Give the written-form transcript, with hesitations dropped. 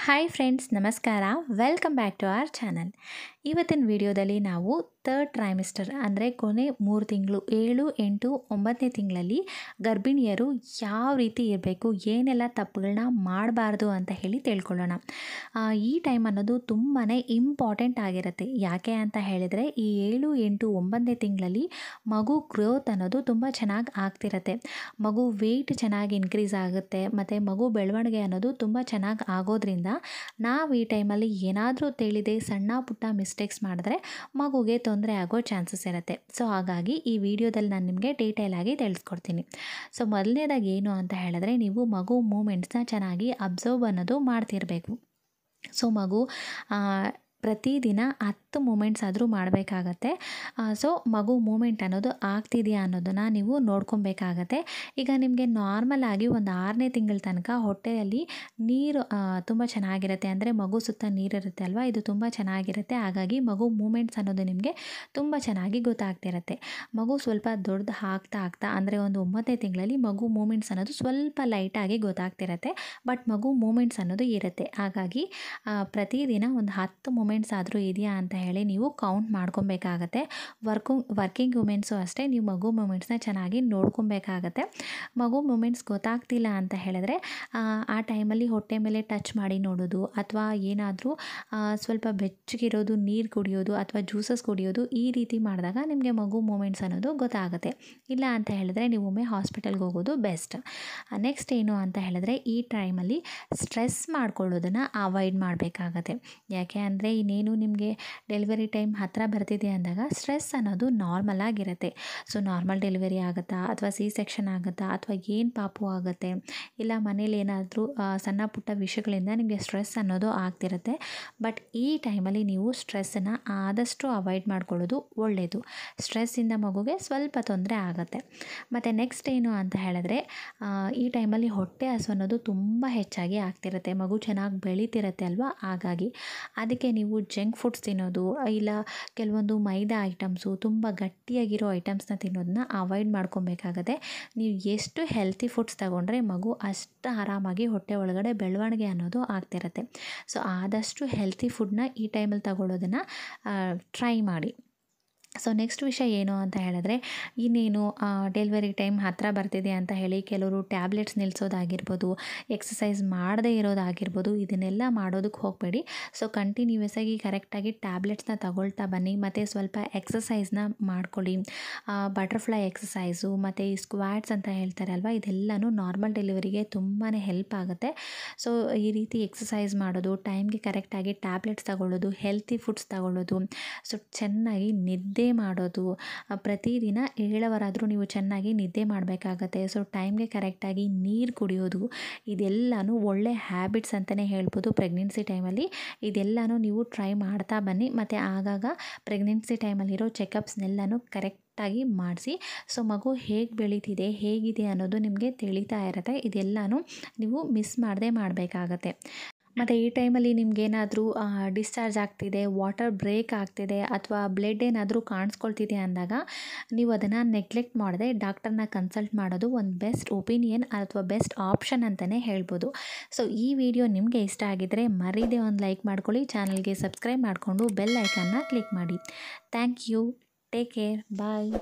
Hi friends, ನಮಸ್ಕಾರ. Welcome back to our channel. ಇವತ್ತಿನ ವಿಡಿಯೋದಲ್ಲಿ ನಾವು ಥರ್ಡ್ ಟ್ರೈಮಿಸ್ಟರ್ ಅಂದರೆ ಕೊನೆ 3 ತಿಂಗಳು 7, 8, 9ನೇ ತಿಂಗಳಲ್ಲಿ ಗರ್ಭಿಣಿಯರು ಯಾವ ರೀತಿ ಇರಬೇಕು, ಏನೆಲ್ಲ ತಪ್ಪುಗಳನ್ನ ಮಾಡಬಾರ್ದು ಅಂತ ಹೇಳಿ ತಿಳ್ಕೊಳ್ಳೋಣ. ಈ ಟೈಮ್ ಅನ್ನೋದು ತುಂಬಾ ಇಂಪಾರ್ಟೆಂಟ್ ಆಗಿರುತ್ತೆ. ಯಾಕೆ ಅಂತ ಹೇಳಿದರೆ ಈ 7, 8, 9ನೇ ತಿಂಗಳಲ್ಲಿ ಮಗು ಗ್ರೋತ್ ಅನ್ನೋದು ತುಂಬ ಚೆನ್ನಾಗಿ ಆಗ್ತಿರತ್ತೆ. ಮಗು ವೆಯ್ಟ್ ಚೆನ್ನಾಗಿ ಇನ್ಕ್ರೀಸ್ ಆಗುತ್ತೆ ಮತ್ತು ಮಗು ಬೆಳವಣಿಗೆ ಅನ್ನೋದು ತುಂಬ ಚೆನ್ನಾಗಿ ಆಗೋದ್ರಿಂದ ನಾವು ಈ ಟೈಮಲ್ಲಿ ಏನಾದರೂ ತಿಳಿದೆ ಸಣ್ಣ ಪುಟ್ಟ ಮಿಸ್ಟೇಕ್ಸ್ ಮಾಡಿದ್ರೆ ಮಗುಗೆ ತೊಂದರೆ ಆಗೋ ಚಾನ್ಸಸ್ ಇರುತ್ತೆ. ಸೊ ಹಾಗಾಗಿ ಈ ವಿಡಿಯೋದಲ್ಲಿ ನಾನು ನಿಮಗೆ ಡೀಟೇಲ್ ಆಗಿ ತಿಳಿಸ್ಕೊಡ್ತೀನಿ. ಸೊ ಮೊದಲನೇದಾಗಿ ಏನು ಅಂತ ಹೇಳಿದ್ರೆ, ನೀವು ಮಗು ಮೂಮೆಂಟ್ಸ್ನ ಚೆನ್ನಾಗಿ ಅಬ್ಸರ್ವ್ ಅನ್ನೋದು ಮಾಡ್ತಿರಬೇಕು. ಸೊ ಮಗು ಪ್ರತಿದಿನ 10 ಮೂಮೆಂಟ್ಸ್ ಆದರೂ ಮಾಡಬೇಕಾಗತ್ತೆ. ಸೊ ಮಗು ಮೂಮೆಂಟ್ ಅನ್ನೋದು ಆಗ್ತಿದೆಯಾ ಅನ್ನೋದನ್ನು ನೀವು ನೋಡ್ಕೊಬೇಕಾಗತ್ತೆ. ಈಗ ನಿಮಗೆ ನಾರ್ಮಲ್ ಆಗಿ ಒಂದು 6ನೇ ತಿಂಗಳ ತನಕ ಹೊಟ್ಟೆಯಲ್ಲಿ ನೀರು ತುಂಬ ಚೆನ್ನಾಗಿರುತ್ತೆ, ಅಂದರೆ ಮಗು ಸುತ್ತ ನೀರಿರುತ್ತೆ ಅಲ್ವಾ, ಇದು ತುಂಬ ಚೆನ್ನಾಗಿರುತ್ತೆ. ಹಾಗಾಗಿ ಮಗು ಮೂಮೆಂಟ್ಸ್ ಅನ್ನೋದು ನಿಮಗೆ ತುಂಬ ಚೆನ್ನಾಗಿ ಗೊತ್ತಾಗ್ತಿರುತ್ತೆ. ಮಗು ಸ್ವಲ್ಪ ದೊಡ್ಡದು ಆಗ್ತಾ ಅಂದರೆ ಒಂದು 9ನೇ ತಿಂಗಳಲ್ಲಿ ಮಗು ಮೂಮೆಂಟ್ಸ್ ಅನ್ನೋದು ಸ್ವಲ್ಪ ಲೈಟಾಗಿ ಗೊತ್ತಾಗ್ತಿರುತ್ತೆ, ಬಟ್ ಮಗು ಮೂಮೆಂಟ್ಸ್ ಅನ್ನೋದು ಇರುತ್ತೆ. ಹಾಗಾಗಿ ಪ್ರತಿದಿನ ಒಂದು 10 ಮೂಮೆಂಟ್ಸ್ ಆದರೂ ಇದೆಯಾ ಅಂತ ಹೇಳಿ ನೀವು ಕೌಂಟ್ ಮಾಡ್ಕೊಬೇಕಾಗತ್ತೆ. ವರ್ಕಿಂಗ್ ವುಮೆನ್ಸು ಅಷ್ಟೇ, ನೀವು ಮಗು ಮೂಮೆಂಟ್ಸ್ನ ಚೆನ್ನಾಗಿ ನೋಡ್ಕೊಬೇಕಾಗತ್ತೆ. ಮಗು ಮೂಮೆಂಟ್ಸ್ ಗೊತ್ತಾಗ್ತಿಲ್ಲ ಅಂತ ಹೇಳಿದ್ರೆ ಆ ಟೈಮಲ್ಲಿ ಹೊಟ್ಟೆ ಮೇಲೆ ಟಚ್ ಮಾಡಿ ನೋಡೋದು, ಅಥವಾ ಏನಾದರೂ ಸ್ವಲ್ಪ ಬೆಚ್ಚಗಿರೋದು ನೀರು ಕುಡಿಯೋದು ಅಥವಾ ಜ್ಯೂಸಸ್ ಕುಡಿಯೋದು, ಈ ರೀತಿ ಮಾಡಿದಾಗ ನಿಮಗೆ ಮಗು ಮೂಮೆಂಟ್ಸ್ ಅನ್ನೋದು ಗೊತ್ತಾಗುತ್ತೆ. ಇಲ್ಲ ಅಂತ ಹೇಳಿದ್ರೆ ನೀವು ಒಮ್ಮೆ ಹಾಸ್ಪಿಟಲ್ಗೆ ಹೋಗೋದು ಬೆಸ್ಟ್. ನೆಕ್ಸ್ಟ್ ಏನು ಅಂತ ಹೇಳಿದ್ರೆ, ಈ ಟೈಮಲ್ಲಿ ಸ್ಟ್ರೆಸ್ ಮಾಡ್ಕೊಳ್ಳೋದನ್ನು ಅವಾಯ್ಡ್ ಮಾಡಬೇಕಾಗತ್ತೆ. ಯಾಕೆ ಅಂದರೆ ಇನ್ನೇನು ನಿಮಗೆ ಡೆಲಿವರಿ ಟೈಮ್ ಹತ್ತಿರ ಬರ್ತಿದೆ ಅಂದಾಗ ಸ್ಟ್ರೆಸ್ ಅನ್ನೋದು ನಾರ್ಮಲ್ ಆಗಿರುತ್ತೆ. ಸೊ ನಾರ್ಮಲ್ ಡೆಲಿವರಿ ಆಗುತ್ತಾ ಅಥವಾ ಸಿ ಸೆಕ್ಷನ್ ಆಗುತ್ತಾ ಅಥವಾ ಏನು ಪಾಪು ಆಗುತ್ತೆ, ಇಲ್ಲ ಮನೇಲಿ ಏನಾದರೂ ಸಣ್ಣ ಪುಟ್ಟ ವಿಷಯಗಳಿಂದ ನಿಮಗೆ ಸ್ಟ್ರೆಸ್ ಅನ್ನೋದು ಆಗ್ತಿರುತ್ತೆ. ಬಟ್ ಈ ಟೈಮಲ್ಲಿ ನೀವು ಸ್ಟ್ರೆಸ್ಸನ್ನು ಆದಷ್ಟು ಅವಾಯ್ಡ್ ಮಾಡ್ಕೊಳ್ಳೋದು ಒಳ್ಳೆಯದು. ಸ್ಟ್ರೆಸ್ಸಿಂದ ಮಗುಗೆ ಸ್ವಲ್ಪ ತೊಂದರೆ ಆಗುತ್ತೆ. ಮತ್ತು ನೆಕ್ಸ್ಟ್ ಏನು ಅಂತ ಹೇಳಿದ್ರೆ, ಈ ಟೈಮಲ್ಲಿ ಹೊಟ್ಟೆ ಹಸು ಅನ್ನೋದು ತುಂಬ ಹೆಚ್ಚಾಗಿ ಆಗ್ತಿರುತ್ತೆ. ಮಗು ಚೆನ್ನಾಗಿ ಬೆಳೀತಿರುತ್ತೆ ಅಲ್ವಾ, ಹಾಗಾಗಿ ಅದಕ್ಕೆ ನೀವು ಜಂಕ್ ಫುಡ್ಸ್ ತಿನ್ನೋದು, ಇಲ್ಲ ಕೆಲವೊಂದು ಮೈದಾ ಐಟಮ್ಸು, ತುಂಬ ಗಟ್ಟಿಯಾಗಿರೋ ಐಟಮ್ಸ್ನ ತಿನ್ನೋದನ್ನ ಅವಾಯ್ಡ್ ಮಾಡ್ಕೊಬೇಕಾಗತ್ತೆ. ನೀವು ಎಷ್ಟು ಹೆಲ್ತಿ ಫುಡ್ಸ್ ತಗೊಂಡ್ರೆ ಮಗು ಅಷ್ಟು ಆರಾಮಾಗಿ ಹೊಟ್ಟೆ ಒಳಗಡೆ ಬೆಳವಣಿಗೆ ಅನ್ನೋದು ಆಗ್ತಿರುತ್ತೆ. ಸೊ ಆದಷ್ಟು ಹೆಲ್ತಿ ಫುಡ್ನ ಈ ಟೈಮಲ್ಲಿ ತಗೊಳ್ಳೋದನ್ನು ಟ್ರೈ ಮಾಡಿ. ಸೊ ನೆಕ್ಸ್ಟ್ ವಿಷಯ ಏನು ಅಂತ ಹೇಳಿದ್ರೆ, ಇನ್ನೇನು ಡೆಲಿವರಿ ಟೈಮ್ ಹತ್ತಿರ ಬರ್ತಿದೆ ಅಂತ ಹೇಳಿ ಕೆಲವರು ಟ್ಯಾಬ್ಲೆಟ್ಸ್ ನಿಲ್ಲಿಸೋದಾಗಿರ್ಬೋದು, ಎಕ್ಸಸೈಸ್ ಮಾಡದೇ ಇರೋದಾಗಿರ್ಬೋದು, ಇದನ್ನೆಲ್ಲ ಮಾಡೋದಕ್ಕೆ ಹೋಗಬೇಡಿ. ಸೊ ಕಂಟಿನ್ಯೂಯಸ್ ಆಗಿ ಕರೆಕ್ಟಾಗಿ ಟ್ಯಾಬ್ಲೆಟ್ಸ್ನ ತಗೊಳ್ತಾ ಬನ್ನಿ, ಮತ್ತು ಸ್ವಲ್ಪ ಎಕ್ಸಸೈಸ್ನ ಮಾಡ್ಕೊಳ್ಳಿ. ಬಟರ್ಫ್ಲೈ ಎಕ್ಸಸೈಸು ಮತ್ತು ಈ ಸ್ಕ್ವಾಟ್ಸ್ ಅಂತ ಹೇಳ್ತಾರೆ ಅಲ್ವಾ, ಇದೆಲ್ಲನೂ ನಾರ್ಮಲ್ ಡೆಲಿವರಿಗೆ ತುಂಬಾ ಹೆಲ್ಪ್ ಆಗುತ್ತೆ. ಸೊ ಈ ರೀತಿ ಎಕ್ಸಸೈಸ್ ಮಾಡೋದು, ಟೈಮ್ಗೆ ಕರೆಕ್ಟಾಗಿ ಟ್ಯಾಬ್ಲೆಟ್ಸ್ ತಗೊಳ್ಳೋದು, ಹೆಲ್ತಿ ಫುಡ್ಸ್ ತಗೊಳ್ಳೋದು, ಸೊ ಚೆನ್ನಾಗಿ ನಿದ್ದೆ ಮಾಡೋದು, ಪ್ರತಿದಿನ 7 ಅವರ್ ಆದರೂ ನೀವು ಚೆನ್ನಾಗಿ ನಿದ್ದೆ ಮಾಡಬೇಕಾಗತ್ತೆ. ಸೊ ಟೈಮ್ಗೆ ಕರೆಕ್ಟಾಗಿ ನೀರು ಕುಡಿಯೋದು, ಇದೆಲ್ಲನೂ ಒಳ್ಳೆ ಹ್ಯಾಬಿಟ್ಸ್ ಅಂತಲೇ ಹೇಳ್ಬೋದು. ಪ್ರೆಗ್ನೆನ್ಸಿ ಟೈಮಲ್ಲಿ ಇದೆಲ್ಲನೂ ನೀವು ಟ್ರೈ ಮಾಡ್ತಾ ಬನ್ನಿ, ಮತ್ತು ಆಗಾಗ ಪ್ರೆಗ್ನೆನ್ಸಿ ಟೈಮಲ್ಲಿರೋ ಚೆಕಪ್ಸ್ನೆಲ್ಲನೂ ಕರೆಕ್ಟಾಗಿ ಮಾಡಿಸಿ. ಸೊ ಮಗು ಹೇಗೆ ಬೆಳೀತಿದೆ, ಹೇಗಿದೆ ಅನ್ನೋದು ನಿಮಗೆ ತಿಳಿತಾ ಇರುತ್ತೆ. ಇದೆಲ್ಲನೂ ನೀವು ಮಿಸ್ ಮಾಡದೆ ಮಾಡಬೇಕಾಗತ್ತೆ. ಮತ್ತು ಈ ಟೈಮಲ್ಲಿ ನಿಮಗೇನಾದರೂ ಡಿಸ್ಚಾರ್ಜ್ ಆಗ್ತಿದೆ, ವಾಟರ್ ಬ್ರೇಕ್ ಆಗ್ತಿದೆ, ಅಥವಾ ಬ್ಲಡ್ ಏನಾದರೂ ಕಾಣಿಸ್ಕೊಳ್ತಿದೆ ಅಂದಾಗ ನೀವು ಅದನ್ನು ನೆಗ್ಲೆಕ್ಟ್ ಮಾಡದೆ ಡಾಕ್ಟರ್ನ ಕನ್ಸಲ್ಟ್ ಮಾಡೋದು ಒಂದು ಬೆಸ್ಟ್ ಒಪಿನಿಯನ್ ಅಥವಾ ಬೆಸ್ಟ್ ಆಪ್ಷನ್ ಅಂತಲೇ ಹೇಳ್ಬೋದು. ಸೊ ಈ ವಿಡಿಯೋ ನಿಮಗೆ ಇಷ್ಟ ಆಗಿದ್ದರೆ ಮರೀದೆ ಒಂದು ಲೈಕ್ ಮಾಡ್ಕೊಳ್ಳಿ, ಚಾನಲ್ಗೆ ಸಬ್ಸ್ಕ್ರೈಬ್ ಮಾಡಿಕೊಂಡು ಬೆಲ್ ಐಕನ್ನ ಕ್ಲಿಕ್ ಮಾಡಿ. Thank you. Take care. Bye.